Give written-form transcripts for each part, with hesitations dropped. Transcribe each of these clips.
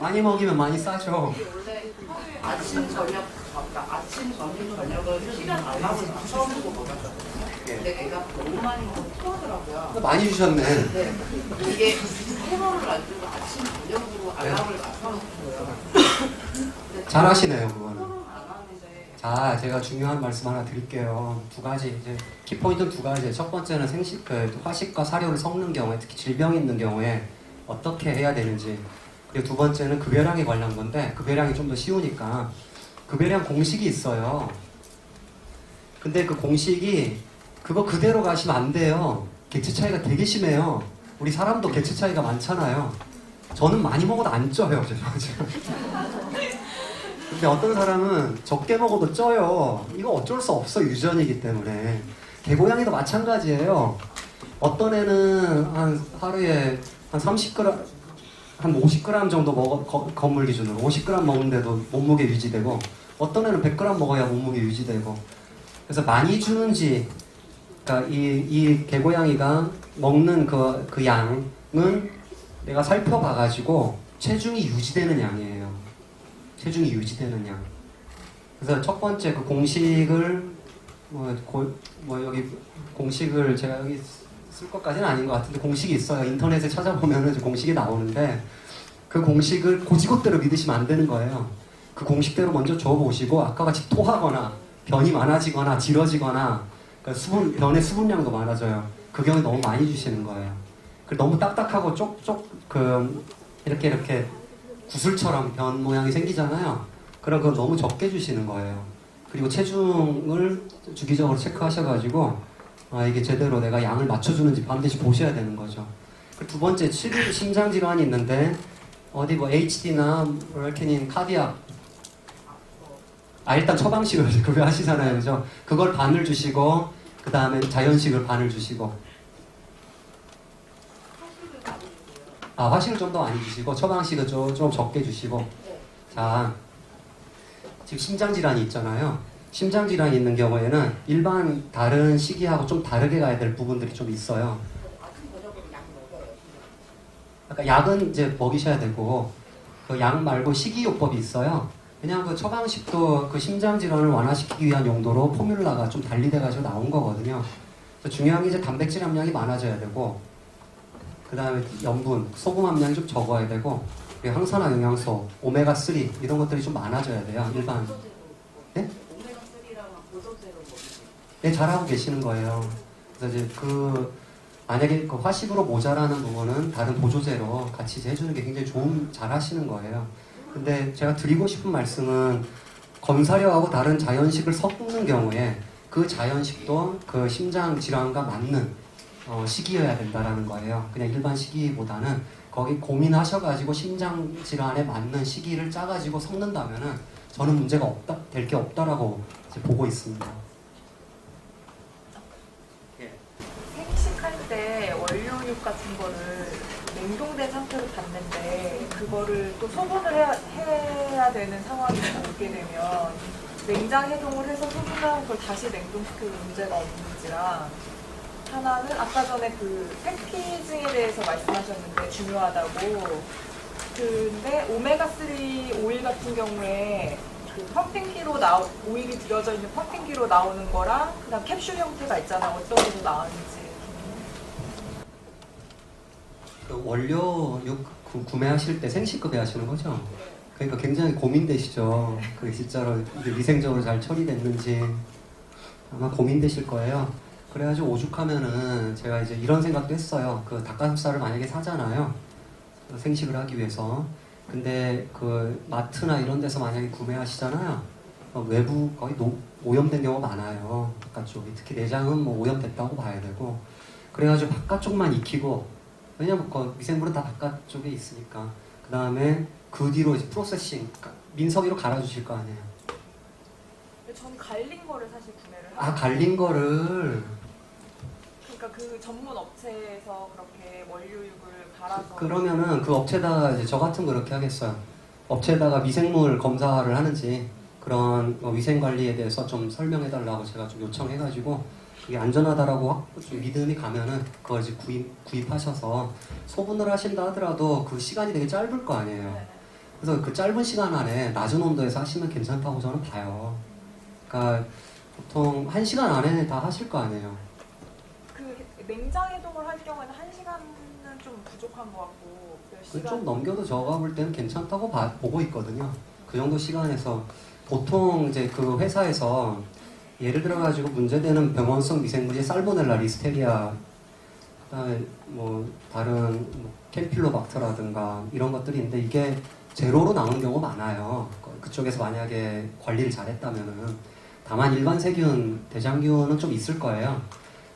많이 먹이면 많이 싸죠. 이게 원래 아침 저녁 그러니까 아침 점심 저녁을 시간 안 하고 처음 보고 먹었거든요. 근데 걔가 너무 많이 먹고 토하더라고요. 많이 주셨네. 네. 이게 해머를 안 주고 아침 저녁으로 알람을 맞춰놓은 거예요. 잘하시네요, 그거는. 토를 안 하는데 자, 제가 중요한 말씀 하나 드릴게요. 두 가지 이제 키포인트는 두 가지. 첫 번째는 화식과 사료를 섞는 경우에, 특히 질병이 있는 경우에 어떻게 해야 되는지. 그리고 두 번째는 급여량에 관련 건데, 급여량이 좀 더 쉬우니까 급여량 공식이 있어요. 근데 그 공식이 그거 그대로 가시면 안 돼요. 객체 차이가 되게 심해요. 우리 사람도 객체 차이가 많잖아요. 저는 많이 먹어도 안 쪄요, 죄송하지만. 근데 어떤 사람은 적게 먹어도 쪄요. 이거 어쩔 수 없어, 유전이기 때문에. 개고양이도 마찬가지예요. 어떤 애는 한 하루에 한 30g, 한 50g 정도 건물 기준으로 50g 먹는데도 몸무게 유지되고, 어떤 애는 100g 먹어야 몸무게 유지되고. 그래서 많이 주는지, 그러니까 이 개고양이가 먹는 그 양은 내가 살펴봐가지고 체중이 유지되는 양이에요. 체중이 유지되는 양. 그래서 첫 번째 그 공식을 여기 공식을 제가 여기 쓸 것까지는 아닌 것 같은데 공식이 있어요. 인터넷에 찾아보면은 공식이 나오는데 그 공식을 고지것대로 믿으시면 안 되는 거예요. 그 공식대로 먼저 줘보시고 아까 같이 토하거나 변이 많아지거나 질어지거나 그러니까 변의 수분량도 많아져요. 그 경우에 너무 많이 주시는 거예요. 너무 딱딱하고 쪽쪽 이렇게 구슬처럼 변 모양이 생기잖아요. 그럼 그거 너무 적게 주시는 거예요. 그리고 체중을 주기적으로 체크하셔가지고 이게 제대로 내가 양을 맞춰주는지 반드시 보셔야 되는 거죠. 두 번째, 심장 질환이 있는데 어디 HD나 웰케닌, 카디악 일단 처방식을 급여하시잖아요, 그죠? 그걸 반을 주시고 그 다음에 자연식을 반을 주시고 화식을 좀 더 많이 주시고 처방식은 좀 적게 주시고. 자, 지금 심장질환이 있잖아요. 심장질환이 있는 경우에는 일반 다른 시기하고 좀 다르게 가야 될 부분들이 좀 있어요. 그러니까 약은 이제 먹이셔야 되고 그 약 말고 식이요법이 있어요. 그냥 그 처방식도 그 심장질환을 완화시키기 위한 용도로 포뮬라가 좀 달리돼가지고 나온 거거든요. 그래서 중요한 게 이제 단백질 함량이 많아져야 되고 그 다음에 염분, 소금 함량이 좀 적어야 되고 그리고 항산화 영양소, 오메가3 이런 것들이 좀 많아져야 돼요. 일반. 네? 오메가3랑 보조제로 먹이죠. 네, 잘하고 계시는 거예요. 그래서 이제 만약에 그 화식으로 모자라는 부분은 다른 보조제로 같이 해주는 게 굉장히 잘하시는 거예요. 근데 제가 드리고 싶은 말씀은 검사료하고 다른 자연식을 섞는 경우에 그 자연식도 그 심장 질환과 맞는 시기여야 된다라는 거예요. 그냥 일반 시기보다는 거기 고민하셔가지고 심장 질환에 맞는 시기를 짜가지고 섞는다면은 저는 문제가 될 게 없다라고 이제 보고 있습니다. 생식할 때 원료육 같은 거를 냉동된 상태로 받는데 그거를 또 소분을 해야 되는 상황이 오게 되면 냉장 해동을 해서 소분한 걸 다시 냉동시켜도 문제가 없는지랑 하나는 아까 전에 그 패키징에 대해서 말씀하셨는데 중요하다고. 근데 오메가3 오일 같은 경우에 그 펌핑기로 오일이 들여져 있는 펌핑기로 나오는 거랑 그다음 캡슐 형태가 있잖아. 어떤 게 더 나은지. 그 원료육 구매하실 때 생식급여 하시는 거죠? 그러니까 굉장히 고민되시죠. 그게 진짜로 위생적으로 잘 처리됐는지 아마 고민되실 거예요. 그래가지고 오죽하면은 제가 이제 이런 생각도 했어요. 그 닭가슴살을 만약에 사잖아요. 생식을 하기 위해서. 근데 그 마트나 이런 데서 만약에 구매하시잖아요. 외부 거의 오염된 경우가 많아요. 바깥쪽이. 특히 내장은 오염됐다고 봐야 되고. 그래가지고 바깥쪽만 익히고, 왜냐면 그 미생물은 다 바깥쪽에 있으니까. 그 다음에 그 뒤로 이제 프로세싱, 민석이로 갈아주실 거 아니에요. 전 갈린 거를 사실 구매를 하고. 갈린 거를. 그러니까 그 전문 업체에서 그렇게 원료육을 갈아서. 그러면은 그 업체다가 이제 저 같은 거 이렇게 하겠어요. 업체에다가 미생물 검사를 하는지 그런 위생 관리에 대해서 좀 설명해달라고 제가 좀 요청해가지고 그게 안전하다라고 좀 믿음이 가면은 그걸 이제 구입하셔서 소분을 하신다 하더라도 그 시간이 되게 짧을 거 아니에요. 그래서 그 짧은 시간 안에 낮은 온도에서 하시면 괜찮다고 저는 봐요. 그러니까 보통 1시간 안에는 다 하실 거 아니에요. 그 냉장 해동을 할 경우에는 1시간은 좀 부족한 것 같고 몇 시간? 좀 넘겨도 저가 볼 때는 괜찮다고 보고 있거든요. 그 정도 시간에서 보통 이제 그 회사에서 예를 들어 가지고 문제되는 병원성 미생물이 살모넬라, 리스테리아, 그다음에 뭐 다른 뭐 캠필로박터라든가 이런 것들이 있는데 이게 제로로 나오는 경우가 많아요. 그쪽에서 만약에 관리를 잘했다면은 다만 일반 세균, 대장균은 좀 있을 거예요.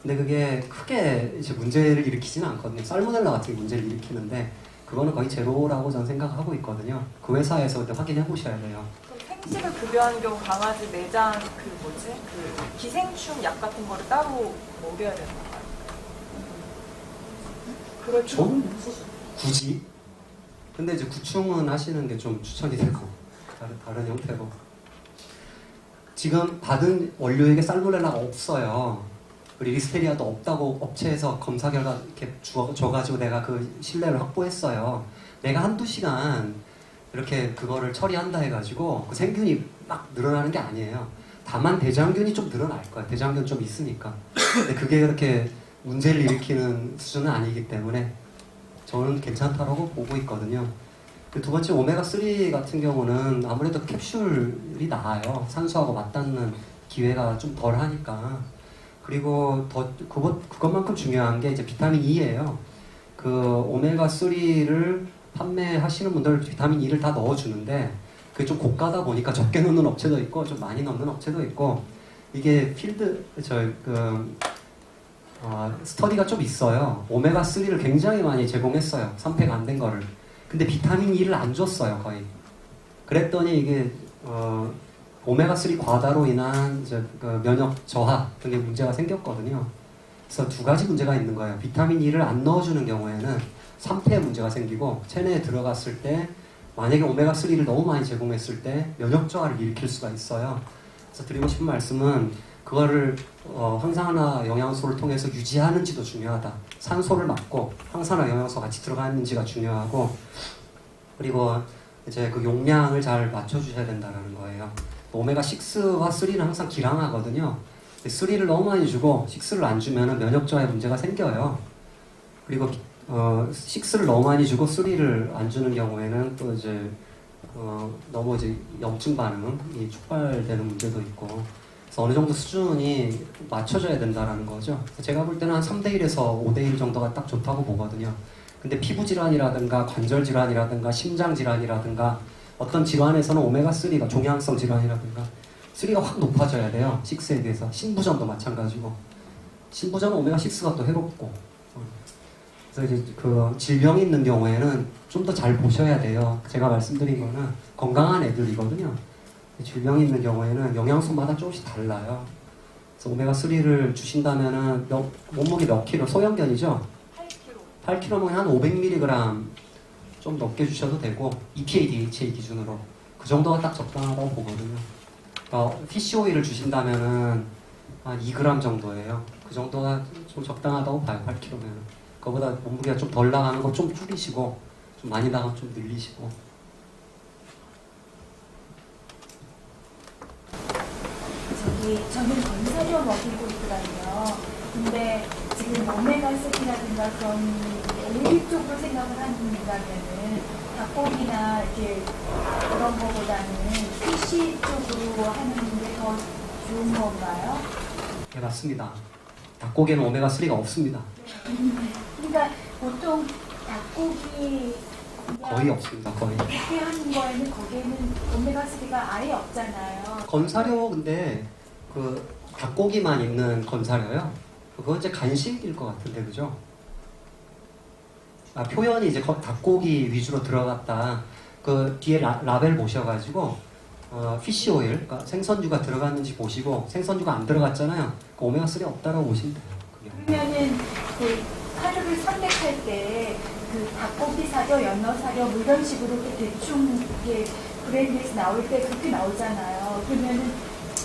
근데 그게 크게 이제 문제를 일으키지는 않거든요. 살모넬라 같은 게 문제를 일으키는데 그거는 거의 제로라고 저는 생각하고 있거든요. 그 회사에서 확인해 보셔야 돼요. 그럼 생식을 급여하는 경우 강아지 내장 그 기생충 약 같은 거를 따로 먹여야 되는 건가요? 그렇죠. 저는 굳이. 근데 이제 구충은 하시는 게 좀 추천이 되고 다른 형태로. 지금 받은 원료에게 살모넬라가 없어요. 그리고 리스테리아도 없다고 업체에서 검사 결과 이렇게 줘가지고 내가 그 신뢰를 확보했어요. 내가 한두 시간 이렇게 그거를 처리한다 해가지고 그 생균이 막 늘어나는 게 아니에요. 다만 대장균이 좀 늘어날 거야. 대장균 좀 있으니까. 근데 그게 그렇게 문제를 일으키는 수준은 아니기 때문에 저는 괜찮다라고 보고 있거든요. 두 번째 오메가3 같은 경우는 아무래도 캡슐이 나아요. 산소하고 맞닿는 기회가 좀 덜 하니까. 그리고 그것만큼 중요한 게 이제 비타민 E예요. 그 오메가3를 판매하시는 분들 비타민 E를 다 넣어주는데 그게 좀 고가다 보니까 적게 넣는 업체도 있고 좀 많이 넣는 업체도 있고 이게 스터디가 좀 있어요. 오메가3를 굉장히 많이 제공했어요. 산패가 안 된 거를. 근데 비타민 E를 안 줬어요, 거의. 그랬더니 이게 오메가3 과다로 인한 그 면역 저하 등의 문제가 생겼거든요. 그래서 두 가지 문제가 있는 거예요. 비타민 E를 안 넣어주는 경우에는 산패 문제가 생기고 체내에 들어갔을 때 만약에 오메가3를 너무 많이 제공했을 때 면역 저하를 일으킬 수가 있어요. 그래서 드리고 싶은 말씀은 그거를 항산화 영양소를 통해서 유지하는지도 중요하다. 산소를 맞고 항산화 영양소 같이 들어가는지가 중요하고 그리고 이제 그 용량을 잘 맞춰주셔야 된다는 거예요. 오메가6와 3는 항상 기량하거든요. 3를 너무 많이 주고 6를 안 주면 면역 저하에 문제가 생겨요. 그리고 6를 너무 많이 주고 3를 안 주는 경우에는 또 이제 너무 이제 염증 반응이 촉발되는 문제도 있고 그래서 어느 정도 수준이 맞춰져야 된다는 거죠. 제가 볼 때는 한 3대1에서 5대1 정도가 딱 좋다고 보거든요. 근데 피부 질환이라든가 관절 질환이라든가 심장 질환이라든가 어떤 질환에서는 오메가3가 종양성 질환이라든가 3가 확 높아져야 돼요. 6에 비해서. 신부전도 마찬가지고. 신부전은 오메가6가 또 해롭고. 그래서 이제 그 질병이 있는 경우에는 좀 더 잘 보셔야 돼요. 제가 말씀드린 거는 건강한 애들이거든요. 질병이 있는 경우에는 영양소마다 조금씩 달라요. 그래서 오메가3를 주신다면은 몸무게 몇 킬로? 소형견이죠? 8kg면 한 500mg 좀 넘게 주셔도 되고 EPA, DHA 기준으로 그 정도가 딱 적당하다고 보거든요. 그러니까 피쉬 오일을 주신다면은 한 2g 정도예요. 그 정도가 좀 적당하다고 봐요. 8kg면. 그거보다 몸무게가 좀 덜 나가는 거 좀 줄이시고 좀 많이 나가면 좀 늘리시고. 저는 건사료 먹이고 있거든요. 근데 지금 오메가3라든가 그런 오일 쪽으로 생각을 한다면은 닭고기나 이렇게 그런 거보다는 피쉬 쪽으로 하는 게 더 좋은 건가요? 네, 맞습니다. 닭고기에는 오메가3가 없습니다. 그러니까 보통 닭고기 거의 없습니다. 거의. 그렇게 하는 거에는 거기에는 오메가3가 아예 없잖아요. 건사료 근데 그 닭고기만 있는 건사료요? 그건 이제 간식일 것 같은데 그죠? 표현이 이제 닭고기 위주로 들어갔다. 그 뒤에 라벨 보셔가지고 피쉬 오일, 그러니까 생선류가 들어갔는지 보시고 생선류가 안 들어갔잖아요. 그 오메가3 없다라고 보시면 돼요. 그러면은 그 사료를 선택할 때 그 닭고기 사료, 연어 사료 뭐 이런 식으로 대충 이게 브랜드에서 나올 때 그렇게 나오잖아요. 그러면은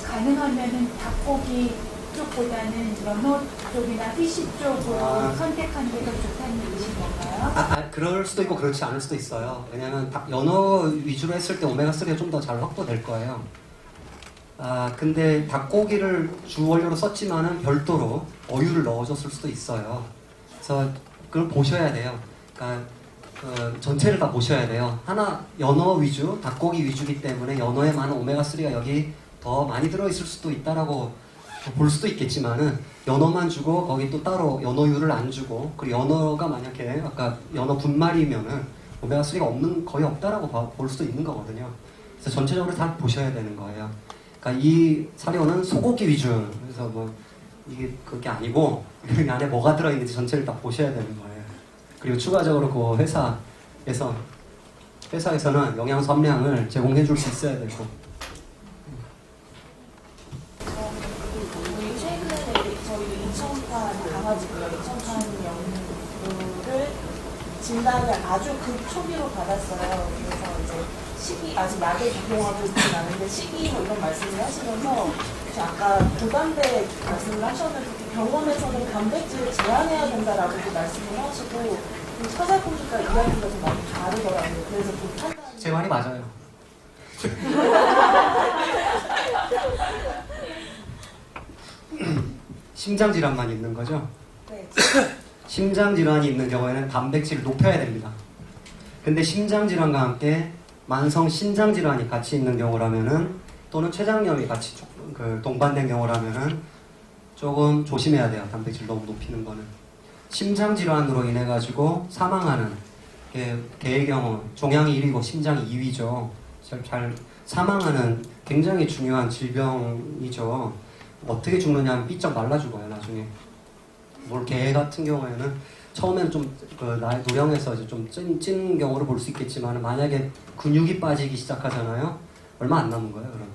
가능하면은 닭고기 쪽보다는 연어 쪽이나 피시 쪽으로 아. 선택하는 게 더 좋다는 얘기신 건가요? 그럴 수도 있고 그렇지 않을 수도 있어요. 왜냐면 연어 위주로 했을 때 오메가3가 좀 더 잘 확보될 거예요. 근데 닭고기를 주 원료로 썼지만은 별도로 어유를 넣어줬을 수도 있어요. 그래서 그걸 보셔야 돼요. 그러니까 전체를 다 보셔야 돼요. 하나 연어 위주, 닭고기 위주이기 때문에 연어에 많은 오메가3가 여기 더 많이 들어있을 수도 있다라고 볼 수도 있겠지만은 연어만 주고 거기 또 따로 연어유를 안 주고 그리고 연어가 만약에 아까 연어 분말이면은 오메가3가 거의 없다라고 볼 수도 있는 거거든요. 그래서 전체적으로 다 보셔야 되는 거예요. 그러니까 이 사료는 소고기 위주. 그래서 뭐 이게 그게 아니고 이 안에 뭐가 들어있는지 전체를 다 보셔야 되는 거예요. 그리고 추가적으로 그 회사에서는 영양소 함량을 제공해 줄 수 있어야 되고. 우리 최근에 저희도 인천판 강아지고요. 인천판 연구를 진단을 아주 초기로 받았어요. 그래서 이제 아직 약에 적용하고 있지는 않은데 뭐 이런 말씀을 하시면서 아까 고단백 말씀을 하셨는데 병원에서는 단백질을 제한해야 된다라고 말씀을 하시고 찾아보니까 이야기가 좀 많이 다르더라고요. 그래서 그 판단이 제 말이 맞아요. 심장 질환만 있는 거죠? 네. 심장 질환이 있는 경우에는 단백질을 높여야 됩니다. 근데 심장 질환과 함께 만성 신장 질환이 같이 있는 경우라면은 또는 췌장염이 같이 동반된 경우라면은 조금 조심해야 돼요. 단백질 너무 높이는 거는. 심장 질환으로 인해 가지고 사망하는 개의 경우 종양이 1위고 심장이 2위죠. 잘 사망하는 굉장히 중요한 질병이죠. 어떻게 죽느냐면 삐쩍 말라 죽어요. 나중에. 개 같은 경우에는 처음에는 좀 노령에서 이제 좀 찐 경우를 볼 수 있겠지만 만약에 근육이 빠지기 시작하잖아요. 얼마 안 남은 거예요. 그러면.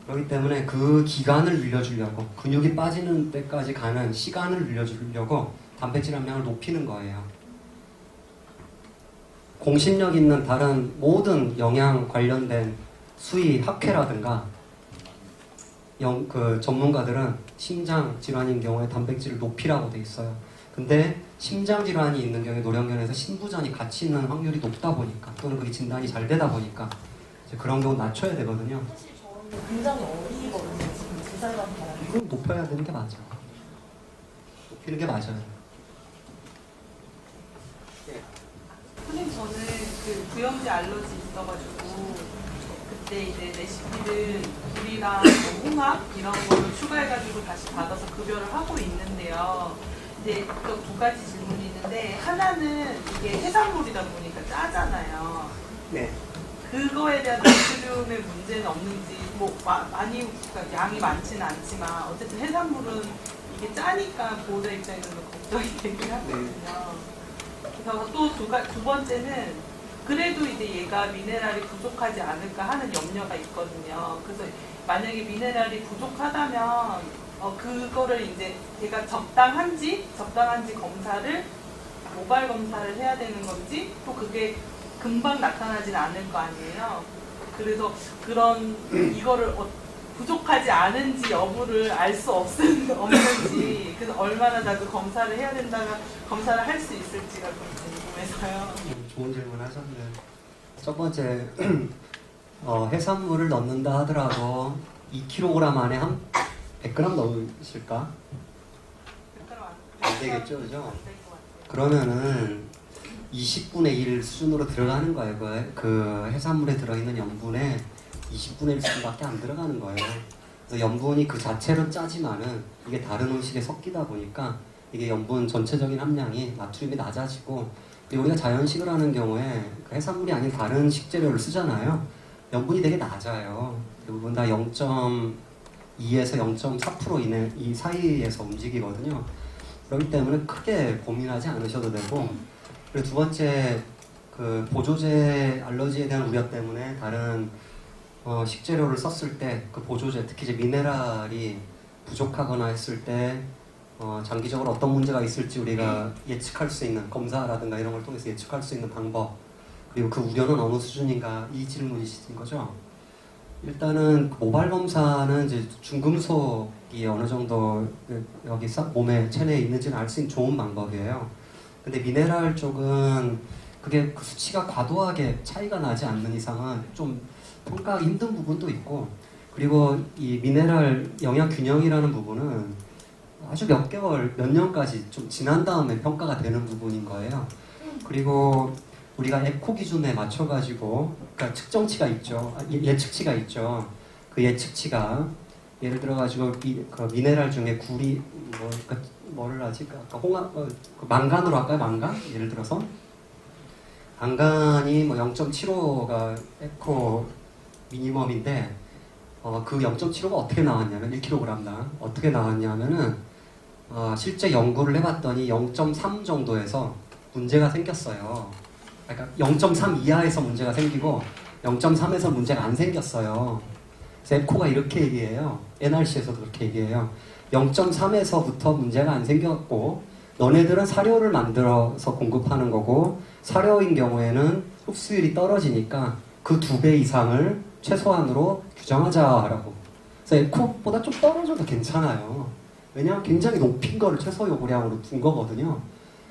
그렇기 때문에 그 기간을 늘려주려고 근육이 빠지는 때까지 가는 시간을 늘려주려고 단백질 함량을 높이는 거예요. 공신력 있는 다른 모든 영양 관련된 수의 학회라든가 전문가들은 심장 질환인 경우에 단백질을 높이라고 돼 있어요. 근데 심장 질환이 있는 경우에 노령견에서 신부전이 같이 있는 확률이 높다 보니까 또는 그게 진단이 잘 되다 보니까 이제 그런 경우 낮춰야 되거든요. 사실 저는 굉장히 어리거든요. 지금 2살 반이라. 이건 높여야 되는 게 맞아. 높이는 게 맞아요. 선생님 저는 그 부염제 알러지 있어가지고 그때 이제 레시피를 굴이랑 뭐 홍합 이런 거를 추가해가지고 다시 받아서 급여를 하고 있는데요. 근데 또 두 가지 질문이 있는데 하나는 이게 해산물이다 보니까 짜잖아요. 네. 그거에 대한 나트륨의 문제는 없는지 뭐 많이 그러니까 양이 많지는 않지만 어쨌든 해산물은 이게 짜니까 보호자 입장에서는 걱정이 되긴 하거든요. 그래서 또 두 번째는 그래도 이제 얘가 미네랄이 부족하지 않을까 하는 염려가 있거든요. 그래서 만약에 미네랄이 부족하다면 그거를 이제 얘가 적당한지 검사를 모발 검사를 해야 되는 건지 또 그게 금방 나타나진 않을 거 아니에요. 그래서 이거를 부족하지 않은지 여부를 알 수 없는지 그래서 얼마나 자주 검사를 해야 된다면 검사를 할 수 있을지가 좀 궁금해서요. 좋은 질문 하셨네요. 첫 번째 해산물을 넣는다 하더라도 2kg 안에 한 100g 넣으실까? 안 되겠죠, 그죠? 그러면은 20분의 1 수준으로 들어가는 거예요. 그 해산물에 들어있는 염분의 20분의 1 수준밖에 안 들어가는 거예요. 그래서 염분이 그 자체로 짜지만은 이게 다른 음식에 섞이다 보니까 이게 염분 전체적인 함량이 나트륨이 낮아지고 그리고 우리가 자연식을 하는 경우에 그 해산물이 아닌 다른 식재료를 쓰잖아요. 염분이 되게 낮아요. 대부분 다 0.2에서 0.4% 이내 이 사이에서 움직이거든요. 그렇기 때문에 크게 고민하지 않으셔도 되고 그리고 두 번째 그 보조제 알러지에 대한 우려 때문에 다른 식재료를 썼을 때 그 보조제 특히 이제 미네랄이 부족하거나 했을 때 장기적으로 어떤 문제가 있을지 우리가 예측할 수 있는 검사라든가 이런 걸 통해서 예측할 수 있는 방법 그리고 그 우려는 어느 수준인가 이 질문이신 거죠. 일단은 그 모발 검사는 이제 중금속이 어느 정도 여기 몸에 체내에 있는지는 알 수 있는 좋은 방법이에요. 근데 미네랄 쪽은 그게 그 수치가 과도하게 차이가 나지 않는 이상은 좀 평가하기 힘든 부분도 있고, 그리고 이 미네랄 영양 균형이라는 부분은 아주 몇 개월, 몇 년까지 좀 지난 다음에 평가가 되는 부분인 거예요. 그리고 우리가 에코 기준에 맞춰가지고, 그러니까 측정치가 있죠. 예측치가 있죠. 그 예측치가 예를 들어가지고 그 미네랄 중에 구리, 뭐를 하지? 아까 그 망간으로 할까요? 망간? 예를 들어서 망간이 뭐 0.75가 에코 미니멈인데, 그 0.75가 어떻게 나왔냐면 1kg당 어떻게 나왔냐면은 실제 연구를 해봤더니 0.3 정도에서 문제가 생겼어요. 그러니까 0.3 이하에서 문제가 생기고 0.3에서 문제가 안 생겼어요. 그래서 에코가 이렇게 얘기해요. NRC에서도 그렇게 얘기해요. 0.3에서부터 문제가 안 생겼고, 너네들은 사료를 만들어서 공급하는 거고, 사료인 경우에는 흡수율이 떨어지니까 그 2배 이상을 최소한으로 규정하자라고. 그래서 에코보다 좀 떨어져도 괜찮아요. 왜냐하면 굉장히 높인 거를 최소 요구량으로 둔 거거든요.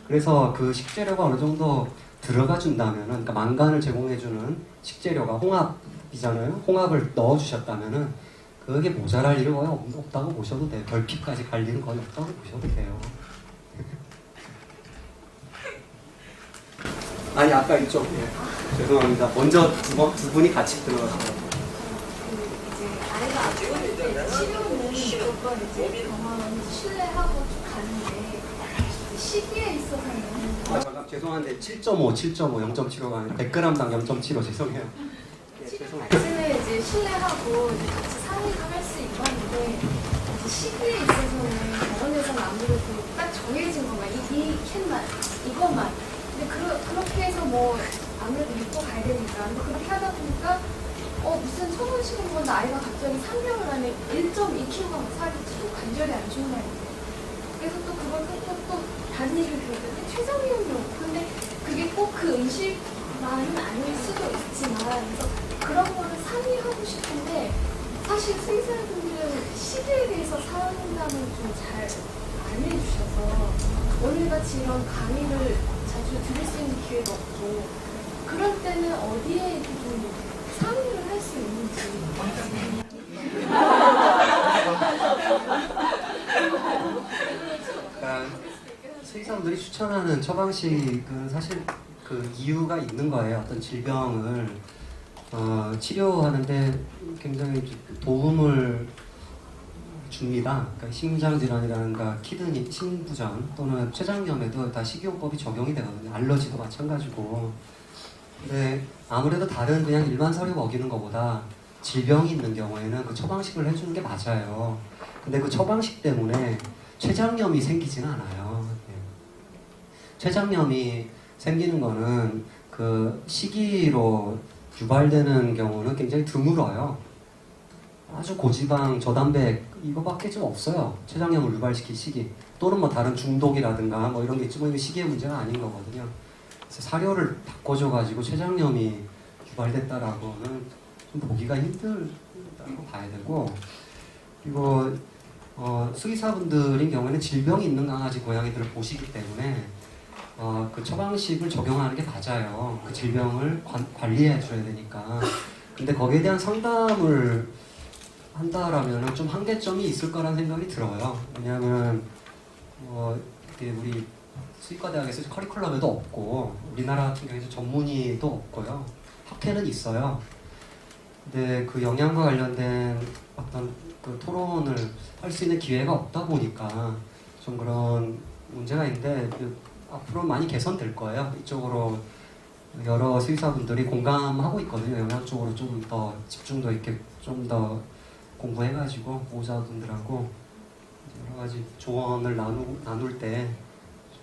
그래서 그 식재료가 어느 정도 들어가 준다면은, 그러니까 망간을 제공해주는 식재료가 홍합이잖아요. 홍합을 넣어주셨다면은 그게 모자랄 일은 거의 없다고 보셔도 돼요. 결핍까지 갈 일은 거의 없다고 보셔도 돼요. 아니 아까 이쪽 죄송합니다. 먼저 두 분이 같이 들어가서. 이제 아이가 아프고 치료는 무조건 이제 병원 신뢰하고 쭉 가는데 시기에 있어서는 잠깐 죄송한데 7.5, 0.75가 아니라 100g당 0.75 죄송해요. 죄송해요. 아침에 이제 신뢰하고 이제 같이 상의를 할 수 있었는데 이제 시기에 있어서는 병원에서는 아무래도 딱 정해진 것만 이 캔만 이것만. 근데 그렇게 해서 뭐 아무래도 믿고 가야 되니까. 근데 그렇게 하다 보니까 무슨 1,000원씩은 건 아이가 갑자기 3개월 안에 1.2kg 살이 찌고 관절이 안 좋은다는데. 그래서 또 그걸 끊고 또 다른 얘기를 들었는데 췌장염이 오고. 근데 그게 꼭 그 음식만은 아닐 수도 있지만, 그래서 그런 거를 상의하고 싶은데 사실 수의사분들은 시기에 대해서 상담을 좀 잘 안 해주셔서 오늘같이 이런 강의를 자주 들을 수 있는 기회가 없고, 그럴 때는 어디에 이렇게 좀 상의를 할 수 있는지. 수의사분들이 추천하는 처방식은 사실 그 이유가 있는 거예요. 어떤 질병을 치료하는데 굉장히 도움을 줍니다. 그러니까 심장질환이라든가 키드니, 심부전 또는 췌장염에도 다 식이요법이 적용이 되거든요. 알러지도 마찬가지고. 근데 아무래도 다른 그냥 일반 사료 먹이는 것보다 질병이 있는 경우에는 그 처방식을 해주는 게 맞아요. 근데 그 처방식 때문에 췌장염이 생기지는 않아요. 췌장염이 생기는 거는 그 시기로 유발되는 경우는 굉장히 드물어요. 아주 고지방, 저단백 이거밖에 좀 없어요. 췌장염을 유발시킬 시기. 또는 뭐 다른 중독이라든가 뭐 이런 게 있지만 이게 시기의 문제가 아닌 거거든요. 그래서 사료를 바꿔줘가지고 췌장염이 유발됐다라고는 좀 보기가 힘들다고 봐야 되고, 그리고 수의사분들인 경우에는 질병이 있는 강아지, 고양이들을 보시기 때문에 그 처방식을 적용하는 게 맞아요. 그 질병을 관리해 줘야 되니까. 근데 거기에 대한 상담을 한다라면 좀 한계점이 있을 거라는 생각이 들어요. 왜냐하면 우리 수의과대학에서 커리큘럼에도 없고, 우리나라 같은 경우에는 전문의도 없고요. 학회는 있어요. 근데 그 영양과 관련된 어떤 그 토론을 할 수 있는 기회가 없다 보니까 좀 그런 문제가 있는데, 앞으로 많이 개선될 거예요. 이쪽으로 여러 수의사분들이 공감하고 있거든요. 영양 쪽으로 좀 더 집중도 있게 좀 더 공부해가지고 보호자분들하고 여러 가지 조언을 나눌 때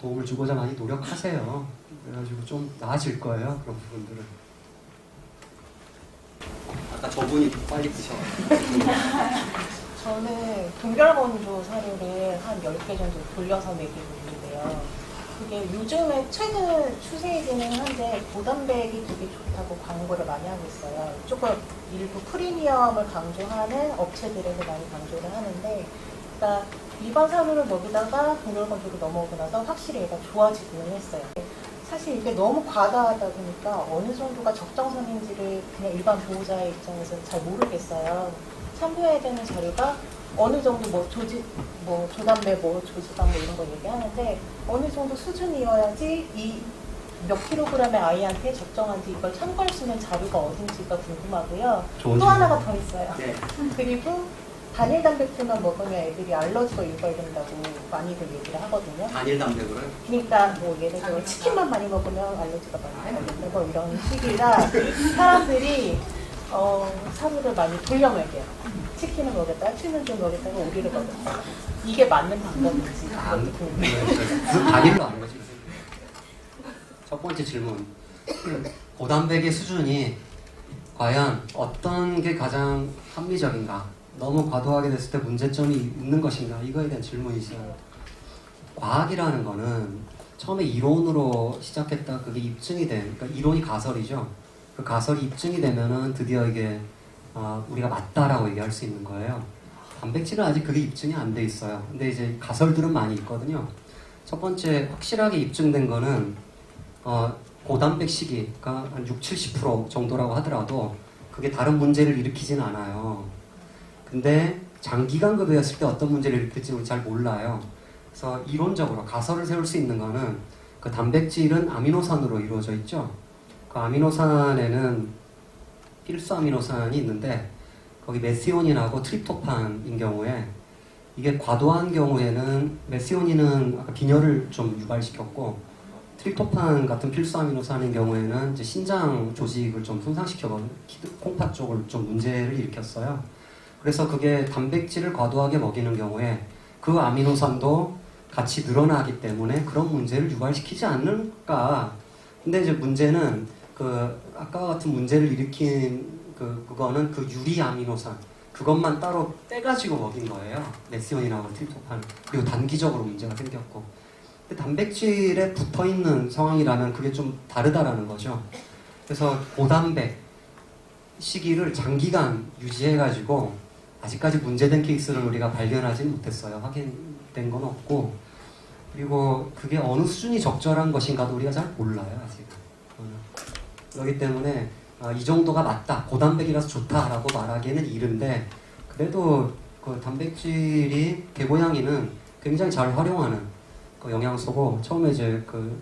도움을 주고자 많이 노력하세요. 그래가지고 좀 나아질 거예요. 그런 부분들은. 아까 저분이 빨리 드셔가지고. 저는 동결건조 사료를 한 10개 정도 돌려서 먹이고 있는데요. 그게 요즘에 최근 추세이기는 한데 고단백이 되게 좋다고 광고를 많이 하고 있어요. 조금 일부 프리미엄을 강조하는 업체들에서 많이 강조를 하는데, 그러니까 일반 사료를 먹이다가 동결 건조로 넘어오고 나서 확실히 얘가 좋아지기는 했어요. 사실 이게 너무 과다하다 보니까 어느 정도가 적정선인지를 그냥 일반 보호자의 입장에서 잘 모르겠어요. 참고해야 되는 자료가 어느 정도 뭐 조단백, 조지방 이런 거 얘기하는데 어느 정도 수준이어야지 이 몇 킬로그램의 아이한테 적정한지 이걸 참고할 수 있는 자료가 어딘지가 궁금하고요. 좋은 또 질문. 하나가 더 있어요. 네. 그리고 단일 단백질만 먹으면 애들이 알러지가 유발된다고 많이들 얘기를 하거든요. 단일 단백으로요? 그러니까 뭐 예를 들어 치킨만 많이 먹으면 알러지가 많이 걸리는 거 이런 식이라 사람들이 사료를 많이 돌려먹여요. 치킨을 먹였다가 치즈를 먹였다가 오리를 먹였다가 이게 맞는 방법인지 그것도 궁금해요. 그 단일로 하는 거지. 첫 번째 질문. 고단백의 수준이 과연 어떤 게 가장 합리적인가? 너무 과도하게 됐을 때 문제점이 있는 것인가? 이거에 대한 질문이죠. 과학이라는 거는 처음에 이론으로 시작했다 그게 입증이 된, 그러니까 이론이 가설이죠. 그 가설이 입증이 되면은 드디어 이게 우리가 맞다라고 얘기할 수 있는 거예요. 단백질은 아직 그게 입증이 안 돼 있어요. 근데 이제 가설들은 많이 있거든요. 첫 번째 확실하게 입증된 거는 고단백 시기가 한 60-70% 정도라고 하더라도 그게 다른 문제를 일으키진 않아요. 근데 장기간 급여였을 때 어떤 문제를 일으킬지 우리 잘 몰라요. 그래서 이론적으로 가설을 세울 수 있는 거는 그 단백질은 아미노산으로 이루어져 있죠. 그 아미노산에는 필수 아미노산이 있는데 거기 메시오닌하고 트립토판인 경우에 이게 과도한 경우에는 메시오닌은 아까 빈혈을 좀 유발시켰고 트립토판 같은 필수 아미노산인 경우에는 이제 신장 조직을 좀 손상시켜버린 콩팥 쪽을 좀 문제를 일으켰어요. 그래서 그게 단백질을 과도하게 먹이는 경우에 그 아미노산도 같이 늘어나기 때문에 그런 문제를 유발시키지 않을까. 근데 이제 문제는 그 아까 같은 문제를 일으킨 그거는 그 유리 아미노산 그것만 따로 떼가지고 먹인 거예요. 메시온이라고 트립토판. 그리고 단기적으로 문제가 생겼고. 근데 단백질에 붙어있는 상황이라면 그게 좀 다르다라는 거죠. 그래서 고단백 시기를 장기간 유지해가지고 아직까지 문제된 케이스를 우리가 발견하지 못했어요. 확인된 건 없고. 그리고 그게 어느 수준이 적절한 것인가도 우리가 잘 몰라요. 아직. 그렇기 때문에 이 정도가 맞다. 고단백이라서 좋다라고 말하기에는 이른데 그래도 그 단백질이 개고양이는 굉장히 잘 활용하는 그 영양소고 처음에 이제 그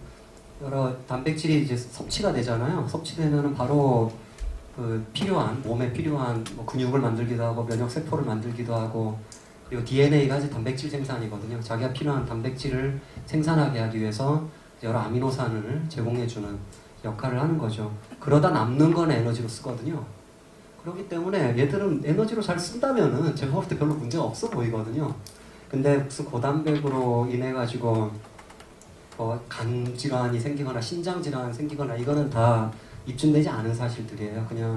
여러 단백질이 이제 섭취가 되잖아요. 섭취되면은 바로 그 필요한 몸에 필요한 뭐 근육을 만들기도 하고 면역 세포를 만들기도 하고 그리고 DNA가 이제 단백질 생산이거든요. 자기가 필요한 단백질을 생산하게 하기 위해서 여러 아미노산을 제공해주는 역할을 하는 거죠. 그러다 남는 건 에너지로 쓰거든요. 그렇기 때문에 얘들은 에너지로 잘 쓴다면은 제가 볼 때 별로 문제가 없어 보이거든요. 근데 무슨 고단백으로 인해 가지고 간 질환이 생기거나 신장 질환이 생기거나 이거는 다 입증되지 않은 사실들이에요. 그냥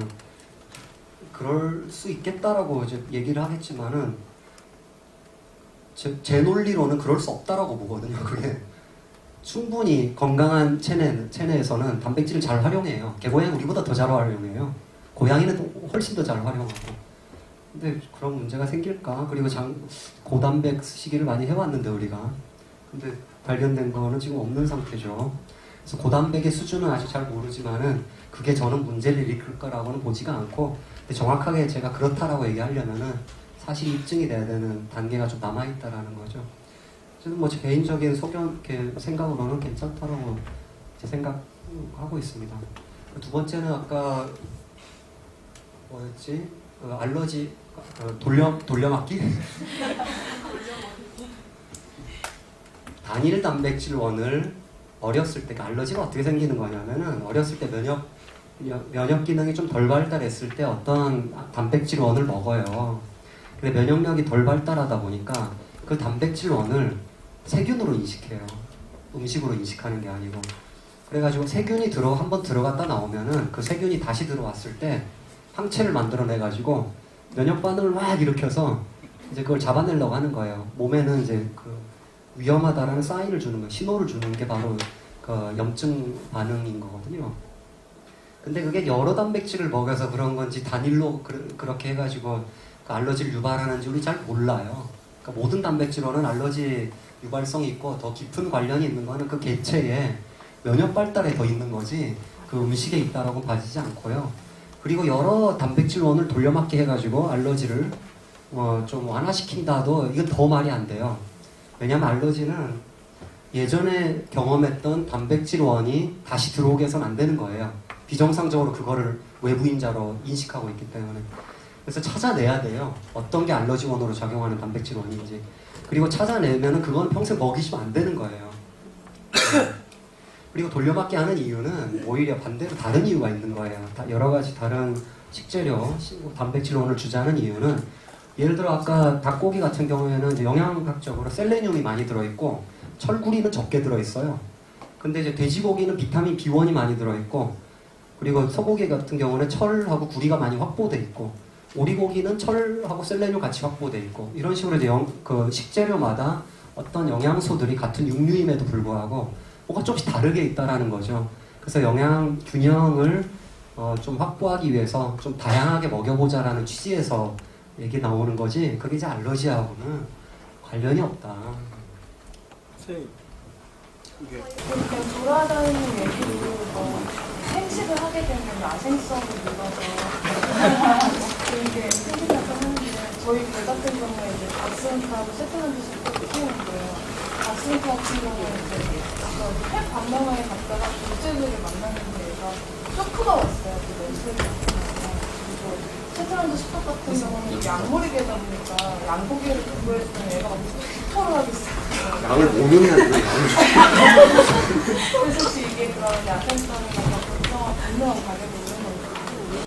그럴 수 있겠다라고 이제 얘기를 하겠지만은 제 논리로는 그럴 수 없다라고 보거든요. 그게 충분히 건강한 체내에서는 단백질을 잘 활용해요. 개고양이 우리보다 더 잘 활용해요. 고양이는 훨씬 더 잘 활용하고. 근데 그런 문제가 생길까? 그리고 고단백 시기를 많이 해왔는데 우리가. 근데 발견된 거는 지금 없는 상태죠. 그래서 고단백의 수준은 아직 잘 모르지만은 그게 저는 문제를 일으킬 거라고는 보지가 않고 근데 정확하게 제가 그렇다라고 얘기하려면은 사실 입증이 돼야 되는 단계가 좀 남아있다라는 거죠. 저는 뭐 제 개인적인 생각으로는 괜찮다라고 제 생각하고 있습니다. 두 번째는 아까 뭐였지? 알러지 돌려막기? 단일 단백질원을 어렸을 때 알러지가 어떻게 생기는 거냐면은 어렸을 때 면역 기능이 좀 덜 발달했을 때 어떤 단백질원을 먹어요. 근데 면역력이 덜 발달하다 보니까 그 단백질원을 세균으로 인식해요. 음식으로 인식하는 게 아니고. 그래가지고 세균이 한번 들어갔다 나오면은 그 세균이 다시 들어왔을 때 항체를 만들어내가지고 면역 반응을 막 일으켜서 이제 그걸 잡아내려고 하는 거예요. 몸에는 이제 위험하다라는 사인을 주는 거예요. 신호를 주는 게 바로 그 염증 반응인 거거든요. 근데 그게 여러 단백질을 먹여서 그런 건지 단일로 그렇게 해가지고 그 알러지를 유발하는지 우리 잘 몰라요. 그러니까 모든 단백질로는 알러지 유발성이 있고 더 깊은 관련이 있는 거는 그 개체의 면역 발달에 더 있는 거지 그 음식에 있다라고 봐지지 않고요. 그리고 여러 단백질원을 돌려막기 해가지고 알러지를 좀 완화시킨다도 이건 더 말이 안 돼요. 왜냐하면 알러지는 예전에 경험했던 단백질원이 다시 들어오게 해서는 안 되는 거예요. 비정상적으로 그거를 외부인자로 인식하고 있기 때문에. 그래서 찾아내야 돼요. 어떤 게 알러지원으로 작용하는 단백질원인지. 그리고 찾아내면은 그건 평생 먹이시면 안 되는 거예요. 그리고 돌려막기 하는 이유는 오히려 반대로 다른 이유가 있는 거예요. 여러 가지 다른 식재료, 단백질원을 주자는 이유는 예를 들어 아까 닭고기 같은 경우에는 이제 영양학적으로 셀레늄이 많이 들어있고 철구리는 적게 들어있어요. 근데 이제 돼지고기는 비타민 B1이 많이 들어있고 그리고 소고기 같은 경우는 철하고 구리가 많이 확보돼 있고 오리고기는 철하고 셀레늄 같이 확보돼 있고 이런 식으로 이제 그 식재료마다 어떤 영양소들이 같은 육류임에도 불구하고 뭐가 조금씩 다르게 있다라는 거죠. 그래서 영양 균형을 좀 확보하기 위해서 좀 다양하게 먹여보자라는 취지에서 얘기 나오는 거지 그게 이제 알러지하고는 관련이 없다. 선생님, 이게 그냥 돌아다니는 얘기로 뭐 생식을 하게 되면 야생성이 늘어서 이게 생식을 하는데 저희 개 같은 경우에 이제 닭슴살하고 세트만드시고 키우는데요. 닭슴살 같은 경우에 이제 펫 박물관에 갔다가 둘째들을 만났는데 얘가 쇼크가 왔어요. 그 냄새를 맡으면서. 그리고 세트만드 식탁 같은 경우는 양머리 개다 보니까 양고기를 구부했더니 얘가 막 툭털을 하기 시작해요. 양을 모르냐 양을. 그래서 혹시 이게 그런 야생성이나 분명한 가격이 있는 건가요?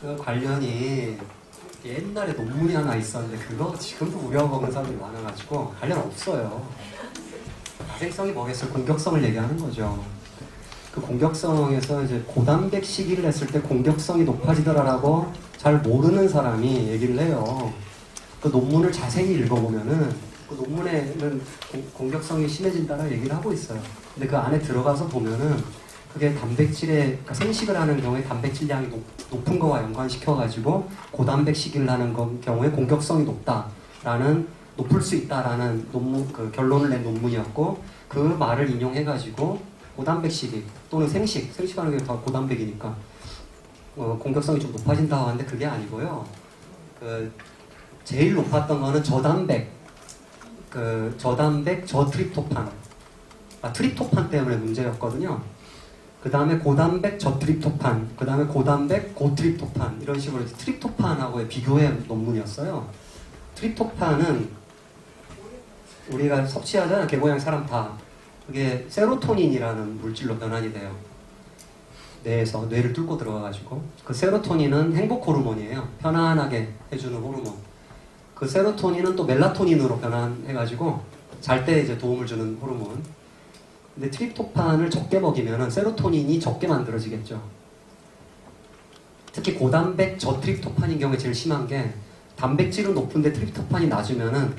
그 관련이 옛날에 논문이 하나 있었는데 그거 지금도 우려먹는 사람들이 많아가지고 관련 없어요. 야생성이 뭐겠어요? 공격성을 얘기하는 거죠. 그 공격성에서 이제 고단백 시기를 했을 때 공격성이 높아지더라라고 잘 모르는 사람이 얘기를 해요. 그 논문을 자세히 읽어보면은 그 논문에는 공격성이 심해진다는 얘기를 하고 있어요. 근데 그 안에 들어가서 보면은 그게 단백질의 그러니까 생식을 하는 경우에 단백질량이 높은 거와 연관시켜가지고 고단백 시기를 하는 경우에 공격성이 높을 수 있다라는 논문 그 결론을 낸 논문이었고 그 말을 인용해가지고 고단백 시기 또는 생식하는 게 더 고단백이니까 공격성이 좀 높아진다고 하는데 그게 아니고요. 그 제일 높았던 거는 저단백 저트립토판 트립토판 때문에 문제였거든요. 그 다음에 고단백 저트립토판, 그 다음에 고단백 고트립토판 이런 식으로 트립토판하고의 비교의 논문이었어요. 트립토판은 우리가 섭취하잖아요. 개고양 사람 다. 그게 세로토닌이라는 물질로 변환이 돼요. 뇌에서 뇌를 뚫고 들어가가지고 그 세로토닌은 행복 호르몬이에요. 편안하게 해주는 호르몬. 그 세로토닌은 또 멜라토닌으로 변환해가지고 잘 때 이제 도움을 주는 호르몬. 근데 트립토판을 적게 먹이면 세로토닌이 적게 만들어지겠죠. 특히 고단백 저트립토판인 경우에 제일 심한 게 단백질은 높은데 트립토판이 낮으면은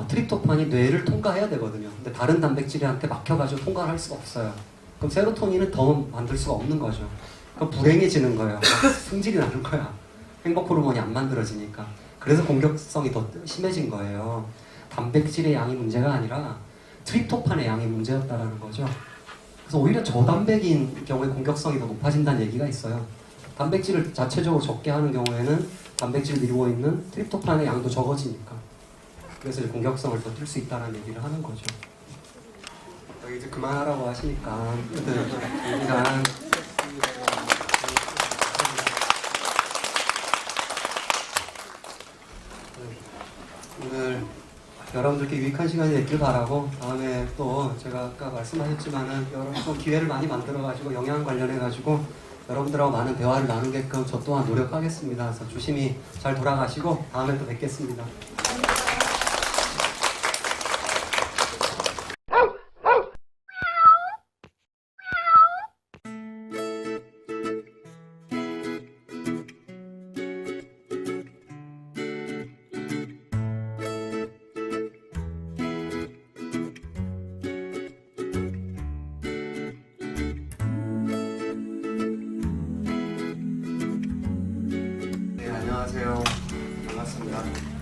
트립토판이 뇌를 통과해야 되거든요. 근데 다른 단백질한테 막혀가지고 통과를 할 수가 없어요. 그럼 세로토닌은 더 만들 수가 없는 거죠. 그럼 불행해지는 거예요. 승질이 나는 거야. 행복 호르몬이 안 만들어지니까. 그래서 공격성이 더 심해진 거예요. 단백질의 양이 문제가 아니라 트립토판의 양이 문제였다라는 거죠. 그래서 오히려 저단백인 경우에 공격성이 더 높아진다는 얘기가 있어요. 단백질을 자체적으로 적게 하는 경우에는 단백질을 밀고 있는 트립토판의 양도 적어지니까. 그래서 공격성을 더 뛸 수 있다는 얘기를 하는 거죠. 여기 이제 그만하라고 하시니까 일단 오늘 여러분들께 유익한 시간이 됐길 바라고 다음에 또 제가 아까 말씀하셨지만은 여러분 기회를 많이 만들어가지고 영양 관련해가지고 여러분들하고 많은 대화를 나누게끔 저 또한 노력하겠습니다. 그래서 조심히 잘 돌아가시고 다음에 또 뵙겠습니다. 중요한